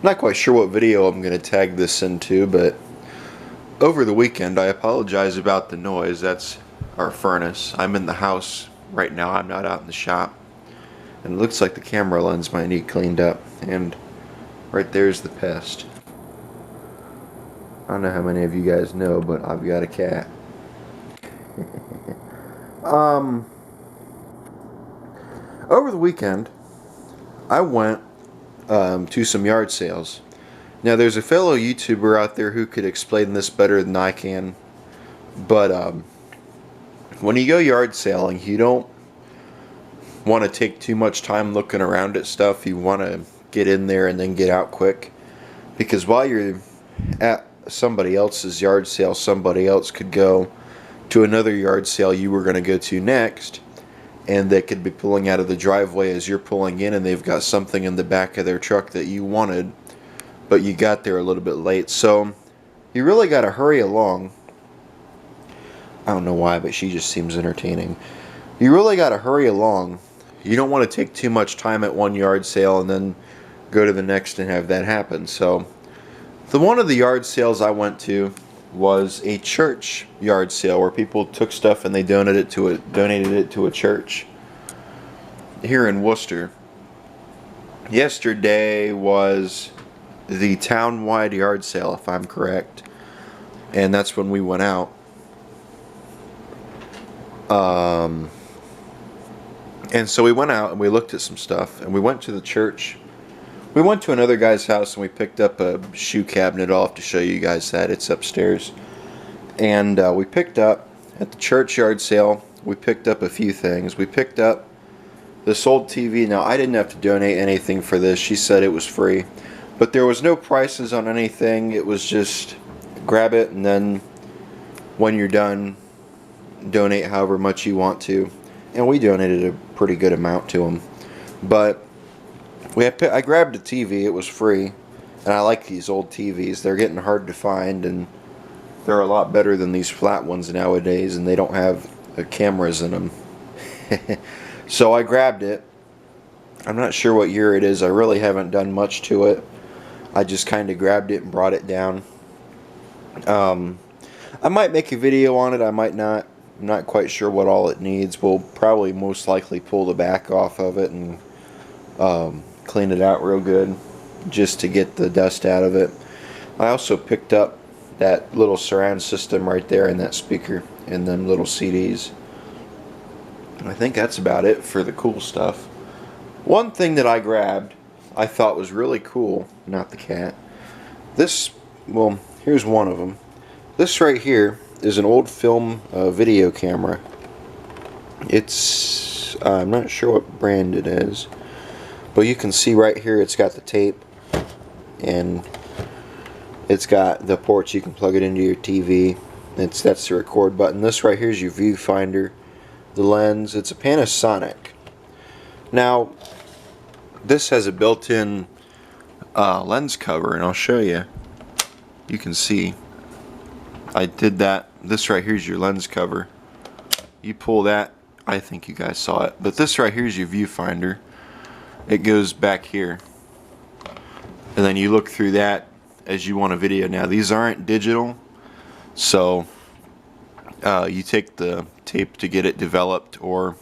Not quite sure what video I'm going to tag this into, but over the weekend, I apologize about the noise. That's our furnace. I'm in the house right now. I'm not out in the shop. And it looks like the camera lens might need cleaned up. And right there's the pest. I don't know how many of you guys know, but I've got a cat. Over the weekend, I went to some yard sales. Now, there's a fellow YouTuber out there who could explain this better than I can, but when you go yard selling, you don't want to take too much time looking around at stuff. You want to get in there and then get out quick, because while you're at somebody else's yard sale, somebody else could go to another yard sale you were going to go to next, and they could be pulling out of the driveway as you're pulling in, and they've got something in the back of their truck that you wanted, but you got there a little bit late. So you really got to hurry along. I don't know why, but she just seems entertaining. You really got to hurry along. You don't want to take too much time at one yard sale and then go to the next and have that happen. So one of the yard sales I went to was a church yard sale where people took stuff and they donated it to a church here in Worcester. Yesterday was the town-wide yard sale, if I'm correct, and that's when we went out. And so we went out and we looked at some stuff, and we went to the church. We went to another guy's house and we picked up a shoe cabinet. I'll have to show you guys that. It's upstairs. And we picked up, at the church yard sale, we picked up a few things. We picked up this old TV. Now, I didn't have to donate anything for this. She said it was free. But there was no prices on anything. It was just grab it, and then when you're done, donate however much you want to. And we donated a pretty good amount to them. But I grabbed a TV. It was free. And I like these old TVs. They're getting hard to find, and they're a lot better than these flat ones nowadays, and they don't have cameras in them. So I grabbed it. I'm not sure what year it is. I really haven't done much to it. I just kind of grabbed it and brought it down. I might make a video on it. I might not. I'm not quite sure what all it needs. We'll probably most likely pull the back off of it and clean it out real good just to get the dust out of it. I also picked up that little surround system right there and that speaker and them little CDs. I think that's about it for the cool stuff. One thing that I grabbed I thought was really cool, not the cat. Well, here's one of them. This right here is an old film video camera. It's, I'm not sure what brand it is, but you can see right here it's got the tape, and it's got the ports. You can plug it into your TV. That's the record button. This right here is your viewfinder. The lens, it's a Panasonic. Now, this has a built-in lens cover, and I'll show you. You can see I did that. This right here is your lens cover. You pull that, I think you guys saw it, but this right here is your viewfinder. It goes back here, and then you look through that as you want a video. Now, these aren't digital, so you take the tape to get it developed, or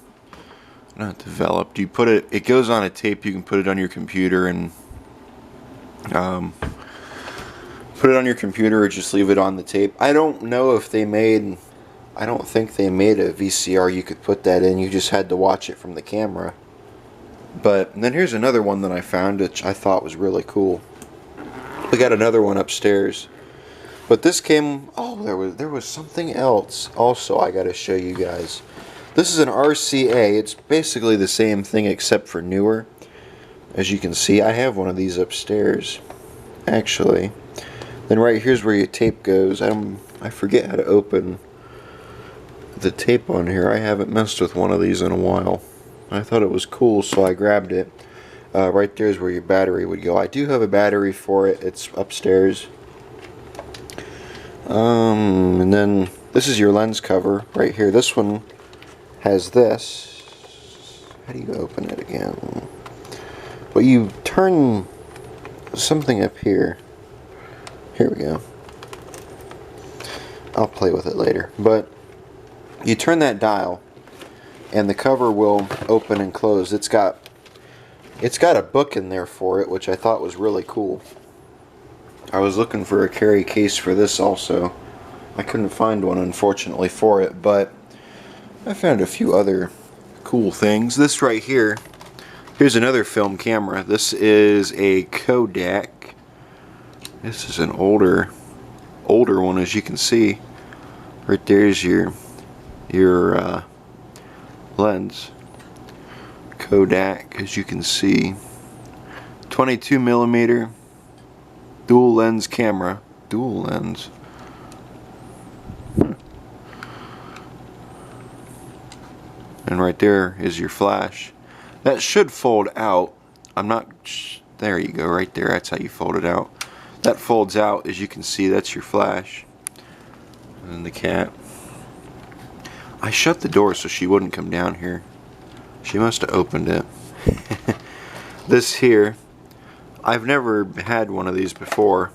not developed. You put it. It goes on a tape. You can put it on your computer and put it on your computer, or just leave it on the tape. I don't know if they made. I don't think they made a VCR you could put that in. You just had to watch it from the camera. But and then here's another one that I found, which I thought was really cool. We got another one upstairs. But this came. Oh, there was something else. Also, I got to show you guys. This is an RCA. It's basically the same thing except for newer. As you can see, I have one of these upstairs, actually. Then right here's where your tape goes. I forget how to open the tape on here. I haven't messed with one of these in a while. I thought it was cool, so I grabbed it. Right there is where your battery would go. I do have a battery for it. It's upstairs. And then this is your lens cover right here. This one has this. How do you open it again? Well, you turn something up here. Here we go. I'll play with it later. But you turn that dial and the cover will open and close. It's got a book in there for it, which I thought was really cool. I was looking for a carry case for this also. I couldn't find one, unfortunately, for it, but I found a few other cool things. This right here, here's another film camera. This is a Kodak. This is an older one, as you can see. Right there's your lens. Kodak, as you can see. 22 millimeter dual lens camera. Dual lens. And right there is your flash. That should fold out. I'm not... There you go, right there. That's how you fold it out. That folds out, as you can see. That's your flash. And then the cat. I shut the door so she wouldn't come down here. She must have opened it. This here, I've never had one of these before.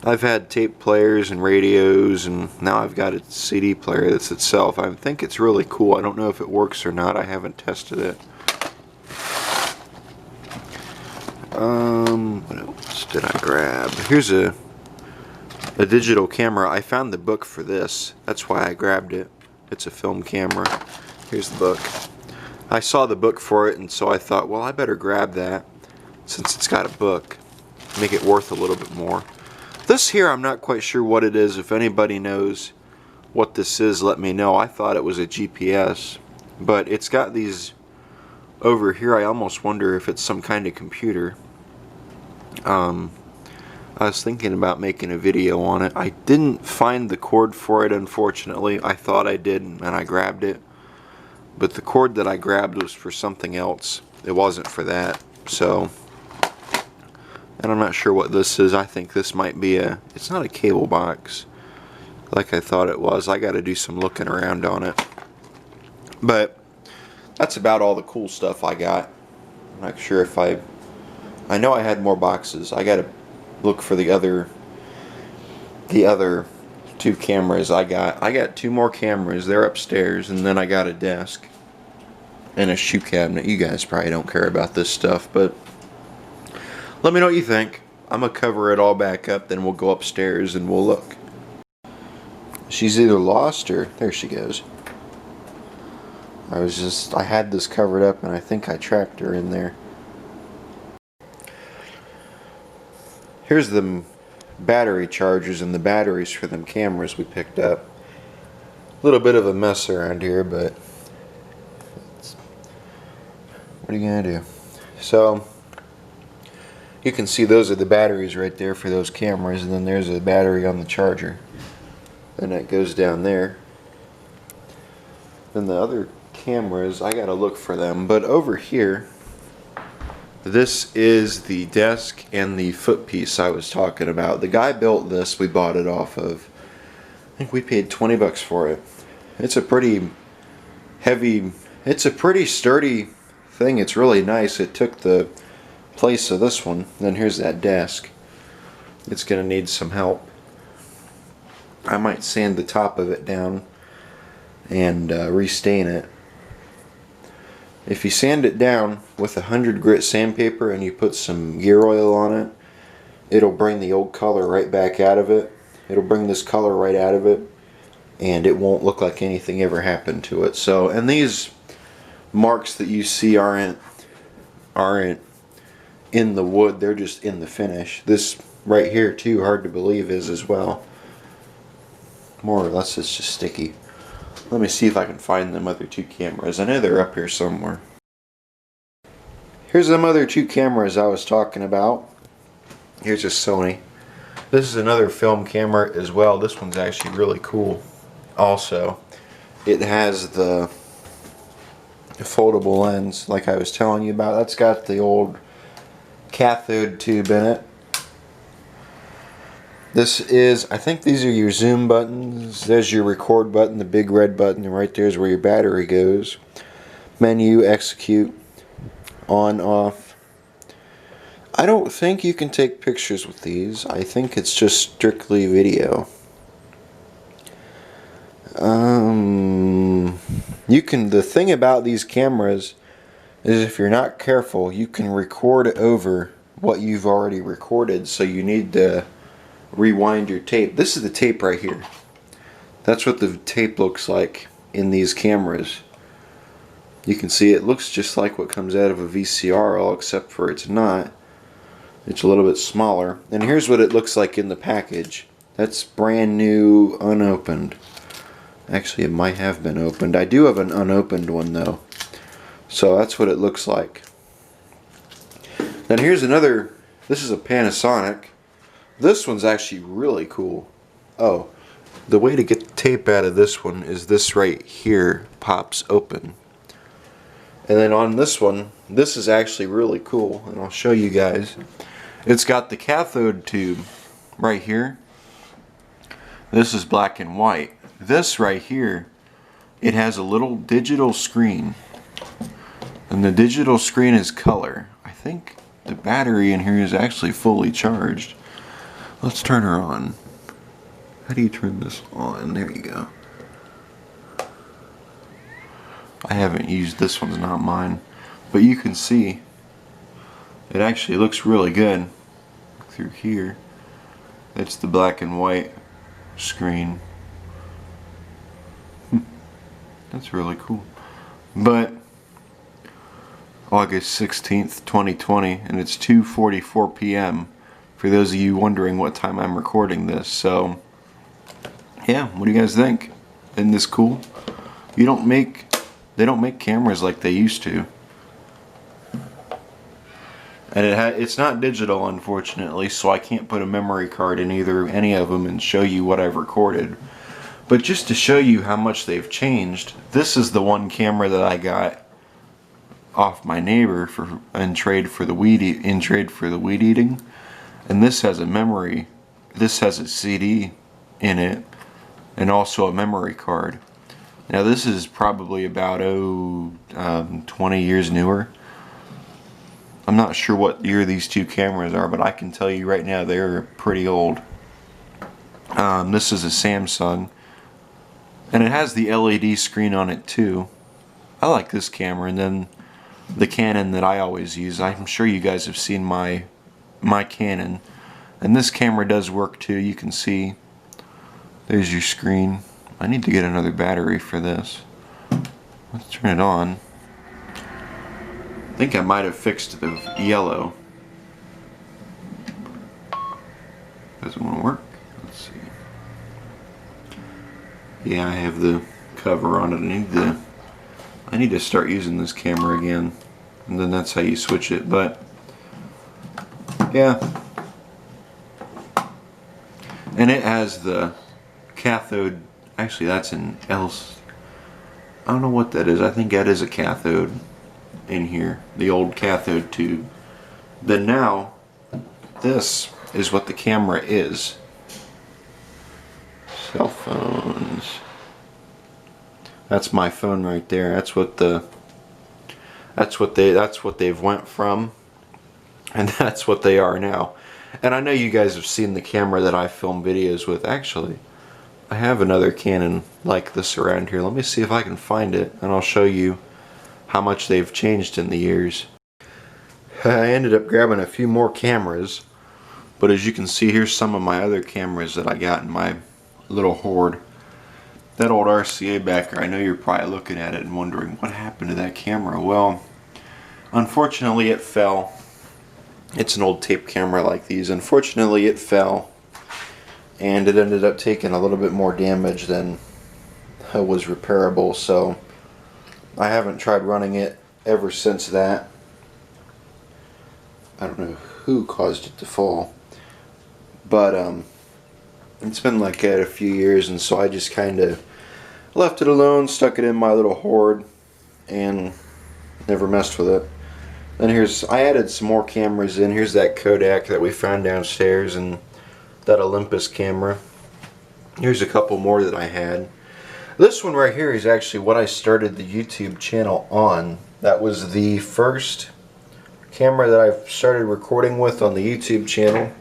I've had tape players and radios, and now I've got a CD player that's itself. I think it's really cool. I don't know if it works or not. I haven't tested it. What else did I grab? Here's a digital camera. I found the book for this. That's why I grabbed it. It's a film camera. Here's the book. I saw the book for it, and so I thought, well, I better grab that since it's got a book. Make it worth a little bit more. This here, I'm not quite sure what it is. If anybody knows what this is, let me know. I thought it was a GPS, but it's got these over here. I almost wonder if it's some kind of computer. I was thinking about making a video on it. I didn't find the cord for it, unfortunately. I thought I did, and I grabbed it. But the cord that I grabbed was for something else. It wasn't for that. So, and I'm not sure what this is. I think this might be it's not a cable box like I thought it was. I got to do some looking around on it. But that's about all the cool stuff I got. I'm not sure if I know I had more boxes. I got to look for the other two cameras I got two more cameras. They're upstairs, and then I got a desk and a shoe cabinet. You guys probably don't care about this stuff, but let me know what you think. I'm gonna cover it all back up, then we'll go upstairs and we'll look. She's either lost or there she goes. I had this covered up and I think I trapped her in there. Here's the battery chargers and the batteries for them cameras we picked up. A little bit of a mess around here, but what are you gonna do? So you can see those are the batteries right there for those cameras, and then there's a battery on the charger, and that goes down there. Then the other cameras, I gotta look for them, but over here, this is the desk and the footpiece I was talking about. The guy built this. We bought it off of, I think we paid 20 bucks for it. It's a pretty heavy, it's a pretty sturdy thing. It's really nice. It took the place of this one. Then here's that desk. It's gonna need some help. I might sand the top of it down and restain it. If you sand it down with 100 grit sandpaper and you put some gear oil on it, it'll bring the old color right back out of it. It'll bring this color right out of it, and it won't look like anything ever happened to it. So, and these marks that you see aren't in the wood, they're just in the finish. This right here too, hard to believe, is as well. More or less it's just sticky. Let me see if I can find them other two cameras. I know they're up here somewhere. Here's them other two cameras I was talking about. Here's a Sony. This is another film camera as well. This one's actually really cool also. It has the foldable lens like I was telling you about. That's got the old cathode tube in it. This is, I think these are your zoom buttons. There's your record button, the big red button, and right there's where your battery goes. Menu, execute, on, off. I don't think you can take pictures with these. I think it's just strictly video. The thing about these cameras is if you're not careful, you can record over what you've already recorded, so you need to rewind your tape. This is the tape right here. That's what the tape looks like in these cameras. You can see it looks just like what comes out of a VCR, all except for it's not. It's a little bit smaller. And here's what it looks like in the package. That's brand new, unopened. Actually, it might have been opened. I do have an unopened one though. So that's what it looks like. Then here's another. This is a Panasonic. This one's actually really cool. Oh, the way to get the tape out of this one is this right here pops open. And then on this one, this is actually really cool, and I'll show you guys. It's got the cathode tube right here. This is black and white. This right here, it has a little digital screen, and the digital screen is color. I think the battery in here is actually fully charged. Let's turn her on. How do you turn this on? There you go. I haven't used this one's not mine, but you can see it actually looks really good through here. It's the black and white screen. That's really cool. But August 16th, 2020, and it's 2:44 p.m. for those of you wondering what time I'm recording this. So yeah, what do you guys think? Isn't this cool? They don't make cameras like they used to. And it's not digital, unfortunately, so I can't put a memory card in any of them and show you what I've recorded. But just to show you how much they've changed, this is the one camera that I got off my neighbor in trade for the weed eating. And this has a memory. This has a CD in it, and also a memory card. Now this is probably about 20 years newer. I'm not sure what year these two cameras are, but I can tell you right now they're pretty old. This is a Samsung, and it has the LED screen on it too. I like this camera, and then the Canon that I always use. I'm sure you guys have seen my Canon, and this camera does work too. You can see there's your screen. I need to get another battery for this. Let's turn it on. I think I might have fixed the yellow. Doesn't want to work. Let's see. Yeah, I have the cover on it. I need to start using this camera again, and then that's how you switch it. But yeah, and it has the cathode. Actually, that's an else. I don't know what that is. I think that is a cathode in here, the old cathode tube. Then now, this is what the camera is. Cell phones. That's my phone right there. That's what they've went from, and that's what they are now. And I know you guys have seen the camera that I film videos with. Actually, I have another Canon like this around here. Let me see if I can find it, and I'll show you how much they've changed in the years. I ended up grabbing a few more cameras, but as you can see, here's some of my other cameras that I got in my little hoard. That old RCA backer, I know you're probably looking at it and wondering what happened to that camera. Well, unfortunately it fell. It's an old tape camera like these. Unfortunately it fell, and it ended up taking a little bit more damage than was repairable, so I haven't tried running it ever since that. I don't know who caused it to fall, but it's been like that a few years, and so I just kind of left it alone, stuck it in my little hoard, and never messed with it. Then I added some more cameras in. Here's that Kodak that we found downstairs, and that Olympus camera. Here's a couple more that I had. This one right here is actually what I started the YouTube channel on. That was the first camera that I've started recording with on the YouTube channel.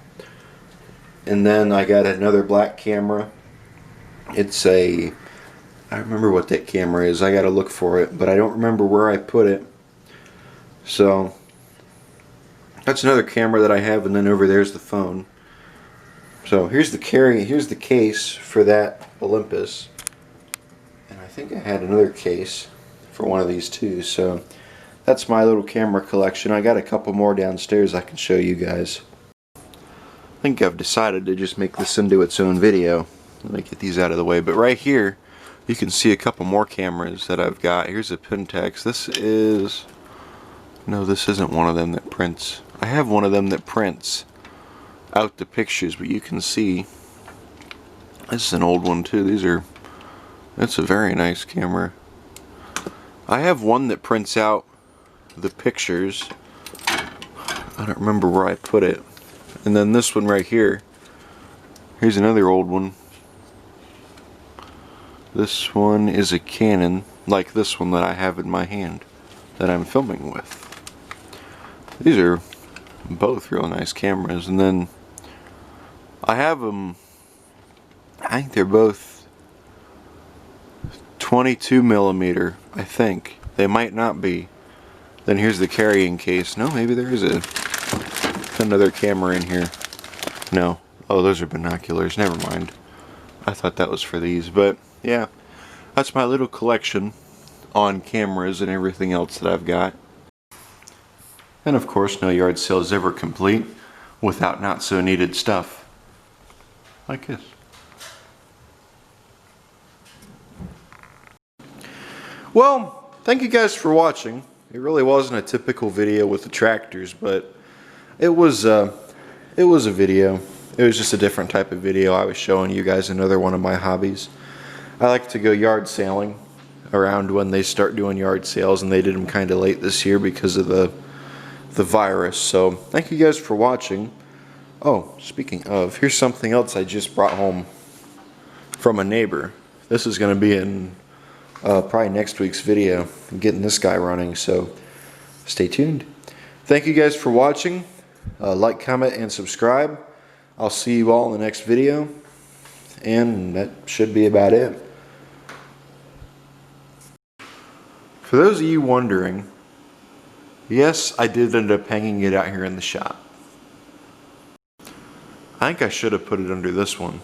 And then I got another black camera. It's a, I remember what that camera is. I gotta look for it, but I don't remember where I put it. So that's another camera that I have, and then over there's the phone. So here's the case for that Olympus. And I think I had another case for one of these too. So that's my little camera collection. I got a couple more downstairs I can show you guys. I think I've decided to just make this into its own video. Let me get these out of the way. But right here, you can see a couple more cameras that I've got. Here's a Pentax. This is... No, this isn't one of them that prints. I have one of them that prints out the pictures, but you can see this is an old one too. That's a very nice camera. I have one that prints out the pictures. I don't remember where I put it. And then this one right here. Here's another old one. This one is a Canon, like this one that I have in my hand that I'm filming with. These are both real nice cameras. And then I have them, I think they're both 22mm, I think. They might not be. Then here's the carrying case. No, maybe there is another camera in here. No. Oh, those are binoculars. Never mind. I thought that was for these. But yeah, that's my little collection on cameras and everything else that I've got. And of course, no yard sale is ever complete without not so needed stuff. Like this. Well, thank you guys for watching. It really wasn't a typical video with the tractors, but it was a video. It was just a different type of video. I was showing you guys another one of my hobbies. I like to go yard sailing around when they start doing yard sales, and they did them kind of late this year because of the virus. So thank you guys for watching. Oh, speaking of, here's something else I just brought home from a neighbor. This is going to be in probably next week's video. I'm getting this guy running, so stay tuned. Thank you guys for watching. Like, comment, and subscribe. I'll see you all in the next video, and that should be about it. For those of you wondering, yes, I did end up hanging it out here in the shop. I think I should have put it under this one.